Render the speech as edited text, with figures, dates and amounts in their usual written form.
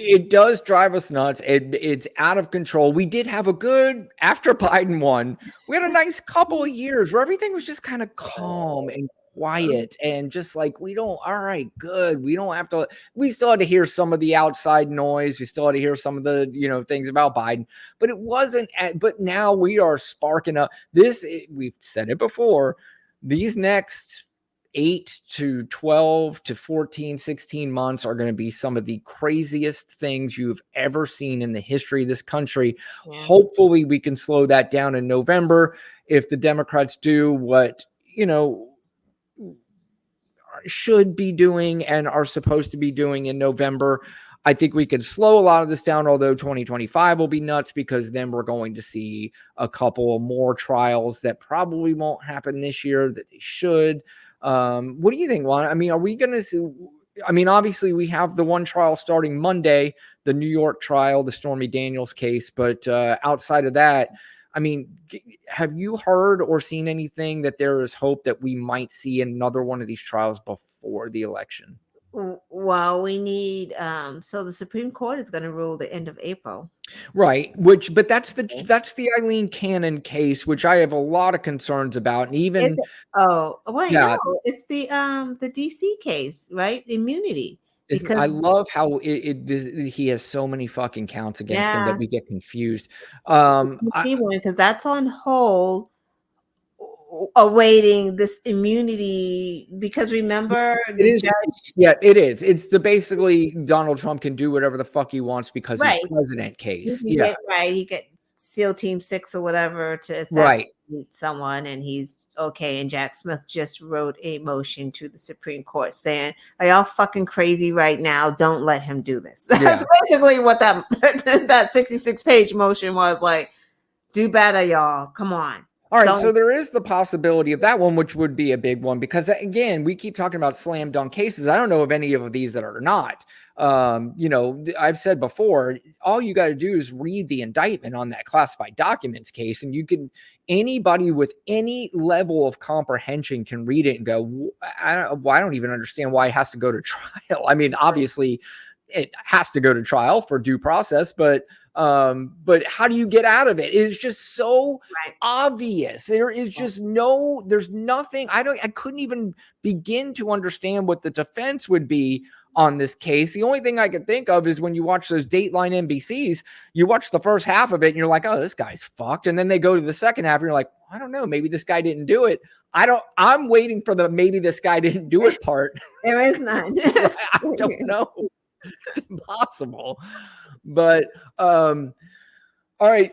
It does drive us nuts. It's out of control. We did have a good, after Biden won, we had a nice couple of years where everything was just kind of calm and quiet and just like, we don't, all right, good. We don't have to, we still had to hear some of the outside noise. We still had to hear some of the, things about Biden, but it wasn't, but now we are sparking up this. We've said it before, these next 8 to 12 to 14, 16 months are going to be some of the craziest things you've ever seen in the history of this country. Yeah. Hopefully we can slow that down in November if the Democrats do what, should be doing and are supposed to be doing in November. I think we could slow a lot of this down, although 2025 will be nuts because then we're going to see a couple more trials that probably won't happen this year that they should. What do you think, Juan? I mean, are we going to see? I mean, obviously, we have the one trial starting Monday, the New York trial, the Stormy Daniels case. But outside of that, I mean, have you heard or seen anything that there is hope that we might see another one of these trials before the election? Well, we need so the Supreme Court is going to rule the end of April. Right, but that's the Eileen Cannon case, which I have a lot of concerns about, and even no, it's the DC case, right? Immunity. Because I love how he has so many fucking counts against him that we get confused. Because that's on hold, awaiting this immunity. Because remember, it is. It's basically Donald Trump can do whatever the fuck he wants because he's president case. He get SEAL Team 6 or whatever to assassinate someone, and he's okay. And Jack Smith just wrote a motion to the Supreme Court saying, "Are y'all fucking crazy right now? Don't let him do this." That's basically what that 66-page motion was like. Do better, y'all. Come on. All right, so there is the possibility of that one, which would be a big one, because again, we keep talking about slam dunk cases. I don't know of any of these that are not. I've said before, all you got to do is read the indictment on that classified documents case, and anybody with any level of comprehension can read it and go, I don't even understand why it has to go to trial. I mean, obviously it has to go to trial for due process, but how do you get out of it? It is just so obvious. There is just there's nothing. I couldn't even begin to understand what the defense would be on this case. The only thing I could think of is when you watch those Dateline NBCs, you watch the first half of it and you're like, oh, this guy's fucked. And then they go to the second half and you're like, I don't know, maybe this guy didn't do it. I'm waiting for the maybe this guy didn't do it part. There is none. I don't know. It's impossible. But all right,